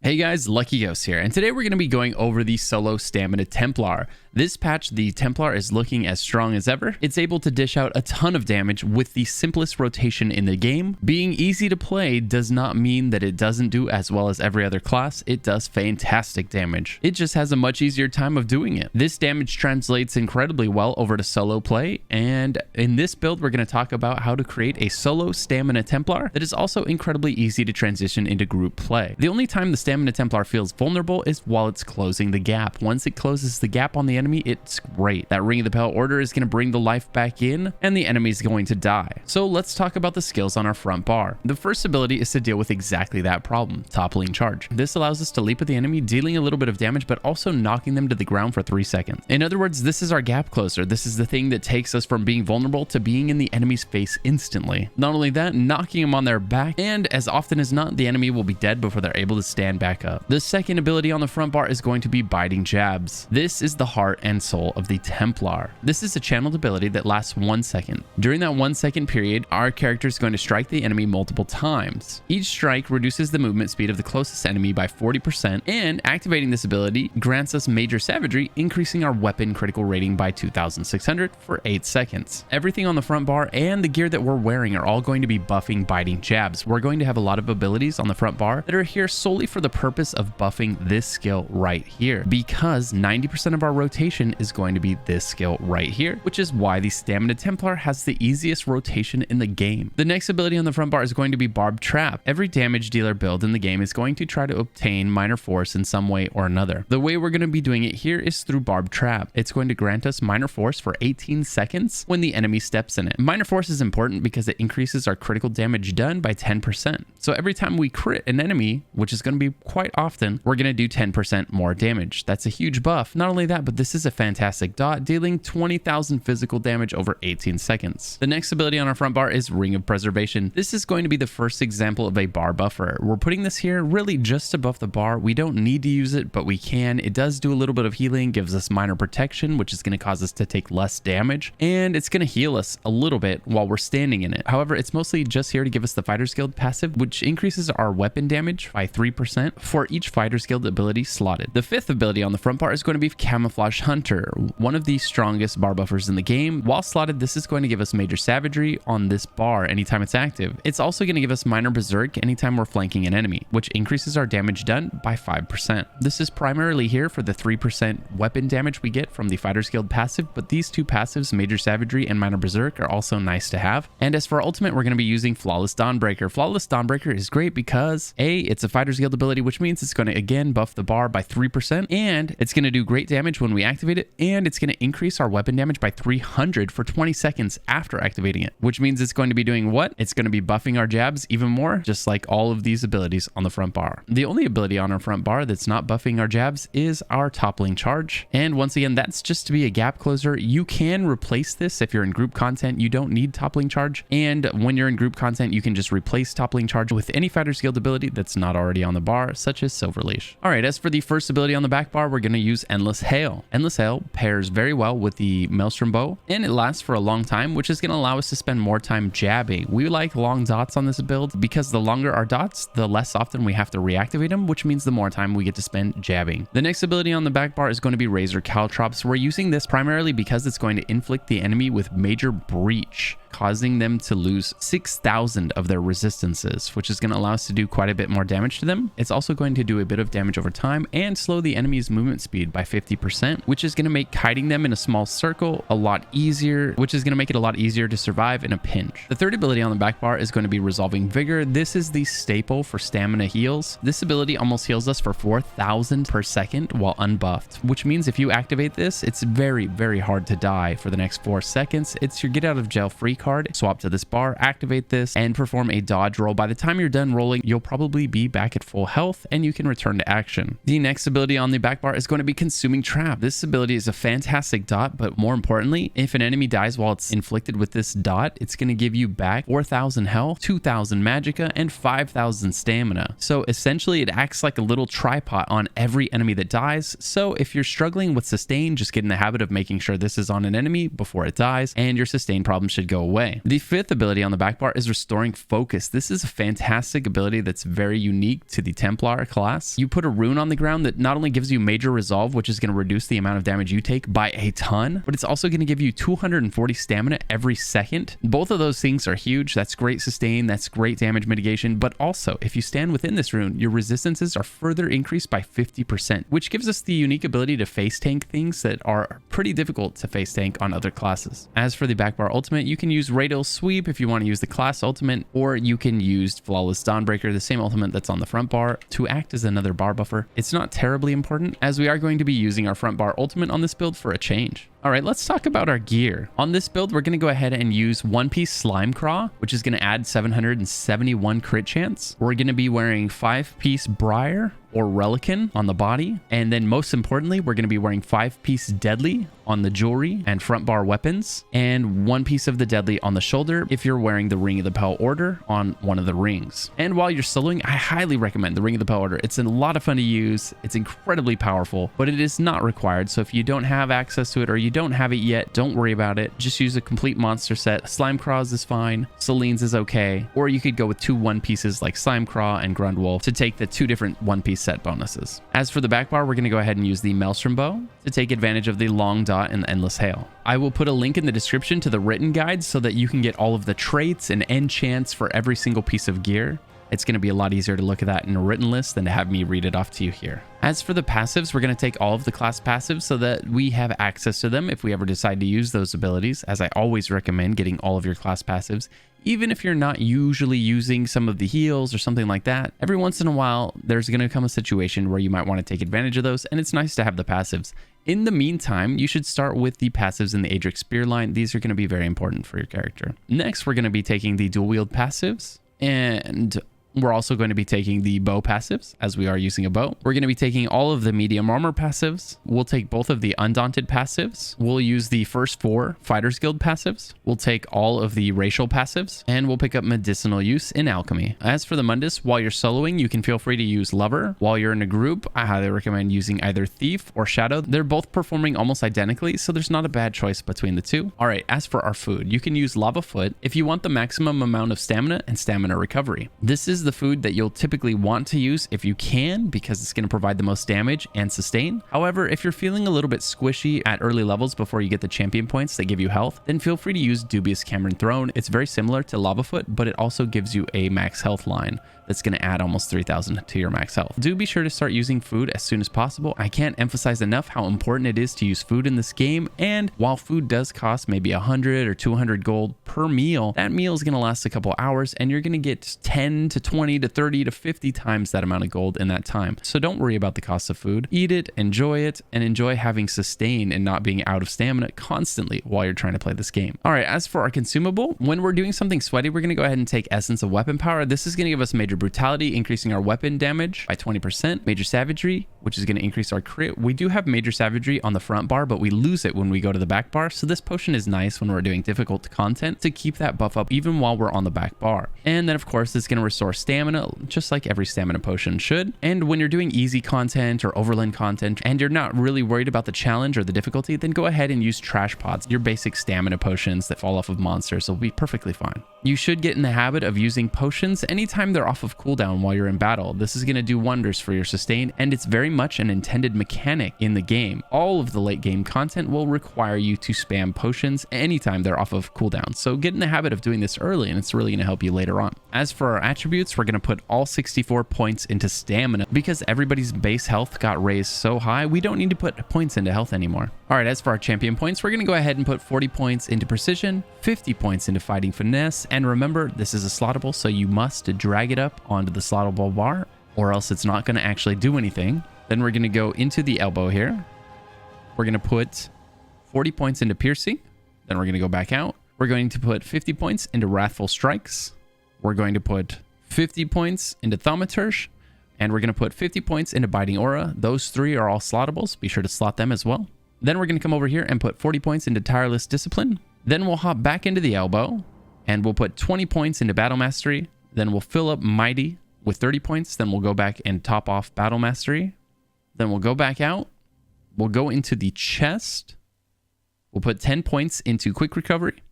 Hey guys, Lucky Ghost here, and today we're going to be going over the solo stamina Templar. This patch, the Templar is looking as strong as ever. It's able to dish out a ton of damage with the simplest rotation in the game. Being easy to play does not mean that it doesn't do as well as every other class. It does fantastic damage. It just has a much easier time of doing it. This damage translates incredibly well over to solo play, and in this build we're going to talk about how to create a solo stamina Templar that is also incredibly easy to transition into group play. The only time the stamina Templar feels vulnerable is while it's closing the gap. Once it closes the gap on the enemy, it's great. That Ring of the Pale Order is going to bring the life back in, and the enemy is going to die. So let's talk about the skills on our front bar. The first ability is to deal with exactly that problem, toppling charge. This allows us to leap at the enemy, dealing a little bit of damage, but also knocking them to the ground for 3 seconds. In other words, this is our gap closer. This is the thing that takes us from being vulnerable to being in the enemy's face instantly. Not only that, knocking them on their back, and as often as not, the enemy will be dead before they're able to stand back up. The second ability on the front bar is going to be biting jabs. This is the heart and soul of the Templar. This is a channeled ability that lasts 1 second. During that 1 second period, our character is going to strike the enemy multiple times. Each strike reduces the movement speed of the closest enemy by 40%, and activating this ability grants us major savagery, increasing our weapon critical rating by 2,600 for 8 seconds. Everything on the front bar and the gear that we're wearing are all going to be buffing biting jabs. We're going to have a lot of abilities on the front bar that are here solely for the purpose of buffing this skill right here, because 90% of our rotation is going to be this skill right here, which is why the stamina Templar has the easiest rotation in the game. The next ability on the front bar is going to be Barbed Trap. Every damage dealer build in the game is going to try to obtain minor force in some way or another. The way we're going to be doing it here is through Barbed Trap. It's going to grant us minor force for 18 seconds when the enemy steps in it. Minor force is important because it increases our critical damage done by 10%. So every time we crit an enemy, which is going to be quite often, we're going to do 10% more damage. That's a huge buff. Not only that, but this is a fantastic dot, dealing 20,000 physical damage over 18 seconds. The next ability on our front bar is Ring of Preservation. This is going to be the first example of a bar buffer. We're putting this here really just to buff the bar. We don't need to use it, but we can. It does do a little bit of healing, gives us minor protection, which is going to cause us to take less damage, and it's going to heal us a little bit while we're standing in it. However, it's mostly just here to give us the Fighter's Guild passive, which increases our weapon damage by 3% for each Fighter's Guild ability slotted. The fifth ability on the front bar is going to be Camouflage Hunter, one of the strongest bar buffers in the game. While slotted, this is going to give us major savagery on this bar anytime it's active. It's also going to give us minor berserk anytime we're flanking an enemy, which increases our damage done by 5%. This is primarily here for the 3% weapon damage we get from the Fighter's Guild passive, but these two passives, major savagery and minor berserk, are also nice to have. And as for our ultimate, we're going to be using Flawless Dawnbreaker. Flawless Dawnbreaker is great because A, it's a Fighter's Guild ability, which means it's going to again buff the bar by 3%, and it's going to do great damage when we activate it, and it's going to increase our weapon damage by 300 for 20 seconds after activating it, which means it's going to be doing what? It's going to be buffing our jabs even more, just like all of these abilities on the front bar. The only ability on our front bar that's not buffing our jabs is our toppling charge, and once again, that's just to be a gap closer. You can replace this if you're in group content. You don't need toppling charge, and when you're in group content, you can just replace toppling charge with any Fighter's Guild ability that's not already on the bar, such as Silverleash. All right, as for the first ability on the back bar, we're going to use Endless Hail. Endless Hail pairs very well with the Maelstrom bow, and it lasts for a long time, which is going to allow us to spend more time jabbing. We like long dots on this build because the longer our dots, the less often we have to reactivate them, which means the more time we get to spend jabbing. The next ability on the back bar is going to be Razor Caltrops. We're using this primarily because it's going to inflict the enemy with major breach, causing them to lose 6,000 of their resistances, which is going to allow us to do quite a bit more damage to them. It's also going to do a bit of damage over time and slow the enemy's movement speed by 50%, which is going to make kiting them in a small circle a lot easier, which is going to make it a lot easier to survive in a pinch. The third ability on the back bar is going to be Resolving Vigor. This is the staple for stamina heals. This ability almost heals us for 4,000 per second while unbuffed, which means if you activate this, it's very, very hard to die for the next 4 seconds. It's your get out of jail free card. Swap to this bar, activate this, and perform a dodge roll. By the time you're done rolling, you'll probably be back at full health and you can return to action. The next ability on the back bar is going to be Consuming Trap. This ability is a fantastic dot, but more importantly, if an enemy dies while it's inflicted with this dot, it's going to give you back 4,000 health, 2,000 magicka, and 5,000 stamina. So essentially, it acts like a little tripod on every enemy that dies. So if you're struggling with sustain, just get in the habit of making sure this is on an enemy before it dies, and your sustain problem should go away. away. The fifth ability on the back bar is Restoring Focus. This is a fantastic ability that's very unique to the Templar class. You put a rune on the ground that not only gives you major resolve, which is going to reduce the amount of damage you take by a ton, but it's also going to give you 240 stamina every second. Both of those things are huge. That's great sustain, that's great damage mitigation, but also if you stand within this rune, your resistances are further increased by 50%, which gives us the unique ability to face tank things that are pretty difficult to face tank on other classes. As for the back bar ultimate, you can use Radial Sweep if you want to use the class ultimate, or you can use Flawless Dawnbreaker, the same ultimate that's on the front bar, to act as another bar buffer. It's not terribly important, as we are going to be using our front bar ultimate on this build for a change. All right, let's talk about our gear. On this build, we're going to go ahead and use One Piece Slime Craw, which is going to add 771 crit chance. We're going to be wearing 5-piece Briar or Relican on the body. And then most importantly, we're going to be wearing 5-piece Deadly on the jewelry and front bar weapons, and 1 piece of the Deadly on the shoulder if you're wearing the Ring of the Pale Order on one of the rings. And while you're soloing, I highly recommend the Ring of the Pale Order. It's a lot of fun to use. It's incredibly powerful, but it is not required. So if you don't have access to it or you don't have it yet, don't worry about it. Just use a complete monster set. Slime Craws is fine. Selene's is okay. Or you could go with 2 1 pieces like Slime Craw and Grundwolf to take the 2 different 1 piece set bonuses. As for the back bar, we're going to go ahead and use the Maelstrom Bow to take advantage of the Long Dot and the Endless Hail. I will put a link in the description to the written guide so that you can get all of the traits and enchants for every single piece of gear. It's going to be a lot easier to look at that in a written list than to have me read it off to you here. As for the passives, we're going to take all of the class passives so that we have access to them if we ever decide to use those abilities, as I always recommend getting all of your class passives. Even if you're not usually using some of the heals or something like that, every once in a while, there's going to come a situation where you might want to take advantage of those, and it's nice to have the passives. In the meantime, you should start with the passives in the Adrix Spear line. These are going to be very important for your character. Next, we're going to be taking the dual wield passives, and we're also going to be taking the bow passives, as we are using a bow. We're going to be taking all of the medium armor passives. We'll take both of the Undaunted passives. We'll use the first 4 Fighters Guild passives. We'll take all of the racial passives, and we'll pick up medicinal use in alchemy. As for the Mundus, while you're soloing, you can feel free to use Lover. While you're in a group, I highly recommend using either Thief or Shadow. They're both performing almost identically, so there's not a bad choice between the two. All right, as for our food, you can use Lava Foot if you want the maximum amount of stamina and stamina recovery. This is the food that you'll typically want to use if you can, because it's going to provide the most damage and sustain. However, if you're feeling a little bit squishy at early levels before you get the champion points that give you health, then feel free to use Dubious Cameron Throne. It's very similar to Lava Foot, but it also gives you a max health line that's going to add almost 3,000 to your max health. Do be sure to start using food as soon as possible. I can't emphasize enough how important it is to use food in this game, and while food does cost maybe 100 or 200 gold per meal, that meal is going to last a couple hours, and you're going to get 10 to 20 to 30 to 50 times that amount of gold in that time. So don't worry about the cost of food. Eat it, enjoy it, and enjoy having sustain and not being out of stamina constantly while you're trying to play this game. All right, as for our consumable, when we're doing something sweaty, we're going to go ahead and take Essence of Weapon Power. This is going to give us Major Brutality, increasing our weapon damage by 20%. Major Savagery, which is going to increase our crit. We do have Major Savagery on the front bar, but we lose it when we go to the back bar. So this potion is nice when we're doing difficult content to keep that buff up even while we're on the back bar. And then of course, it's going to restore stamina, just like every stamina potion should. And when you're doing easy content or overland content and you're not really worried about the challenge or the difficulty, then go ahead and use Trash Pots. Your basic stamina potions that fall off of monsters will be perfectly fine. You should get in the habit of using potions anytime they're off of cooldown while you're in battle. This is going to do wonders for your sustain, and it's very much an intended mechanic in the game. All of the late game content will require you to spam potions anytime they're off of cooldown. So get in the habit of doing this early, and it's really going to help you later on. As for our attributes, we're going to put all 64 points into stamina because everybody's base health got raised so high, we don't need to put points into health anymore. All right, as for our champion points, we're going to go ahead and put 40 points into precision, 50 points into fighting finesse, and remember, this is a slottable, so you must drag it up onto the slottable bar, or else it's not going to actually do anything. Then we're going to go into the elbow here. We're going to put 40 points into piercing. Then we're going to go back out. We're going to put 50 points into wrathful strikes. We're going to put 50 points into thaumaturge, and we're going to put 50 points into biting aura. Those 3 are all slottables. Be sure to slot them as well. Then we're going to come over here and put 40 points into tireless discipline. Then we'll hop back into the elbow, and we'll put 20 points into battle mastery. Then we'll fill up mighty with 30 points. Then we'll go back and top off battle mastery. Then we'll go back out. We'll go into the chest. We'll put 10 points into quick recovery.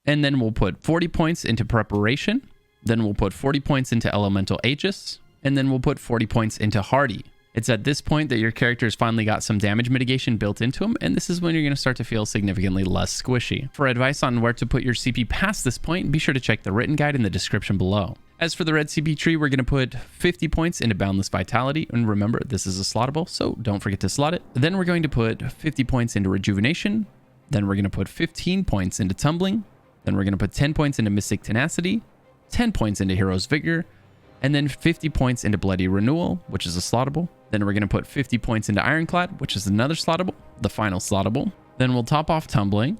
And then we'll put 40 points into Preparation. Then we'll put 40 points into Elemental Aegis. And then we'll put 40 points into Hardy. It's at this point that your character's finally got some damage mitigation built into them, and this is when you're going to start to feel significantly less squishy. For advice on where to put your CP past this point, be sure to check the written guide in the description below. As for the red CP tree, we're going to put 50 points into Boundless Vitality, and remember, this is a slottable, so don't forget to slot it. Then we're going to put 50 points into Rejuvenation. Then we're going to put 15 points into Tumbling. Then we're going to put 10 points into Mystic Tenacity, 10 points into Hero's Vigor, and then 50 points into Bloody Renewal, which is a slottable. Then we're going to put 50 points into Ironclad, which is another slottable, the final slottable. Then we'll top off Tumbling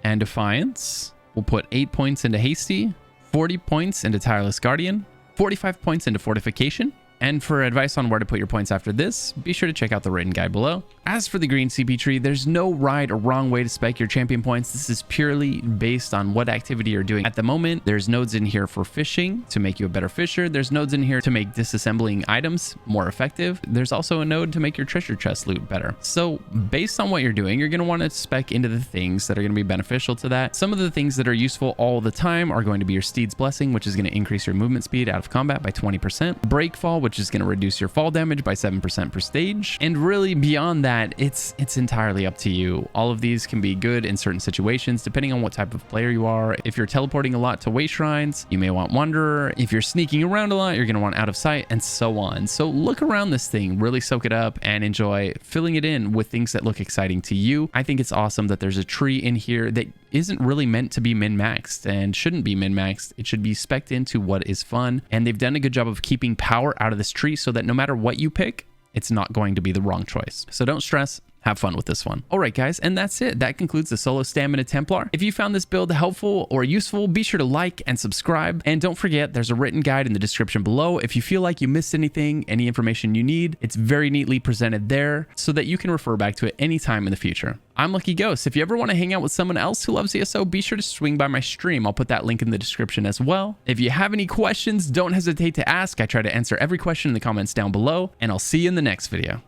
and Defiance. We'll put 8 points into Hasty, 40 points into Tireless Guardian, 45 points into Fortification. And for advice on where to put your points after this, be sure to check out the written guide below. As for the green CP tree, there's no right or wrong way to spec your champion points. This is purely based on what activity you're doing at the moment. There's nodes in here for fishing to make you a better fisher. There's nodes in here to make disassembling items more effective. There's also a node to make your treasure chest loot better. So based on what you're doing, you're going to want to spec into the things that are going to be beneficial to that. Some of the things that are useful all the time are going to be your Steed's Blessing, which is going to increase your movement speed out of combat by 20%. Breakfall, which is going to reduce your fall damage by 7% per stage. And really beyond that, it's entirely up to you. All of these can be good in certain situations, depending on what type of player you are. If you're teleporting a lot to Waste Shrines, you may want Wanderer. If you're sneaking around a lot, you're going to want Out of Sight, and so on. So look around this thing, really soak it up, and enjoy filling it in with things that look exciting to you. I think it's awesome that there's a tree in here that isn't really meant to be min-maxed and shouldn't be min-maxed. It should be spec'd into what is fun, and they've done a good job of keeping power out of this tree so that no matter what you pick, it's not going to be the wrong choice. So don't stress. Have fun with this one. All right, guys, and that's it. That concludes the solo stamina Templar. If you found this build helpful or useful, be sure to like and subscribe. And don't forget, there's a written guide in the description below. If you feel like you missed anything, any information you need, it's very neatly presented there so that you can refer back to it anytime in the future. I'm Lucky Ghost. If you ever want to hang out with someone else who loves ESO, be sure to swing by my stream. I'll put that link in the description as well. If you have any questions, don't hesitate to ask. I try to answer every question in the comments down below, and I'll see you in the next video.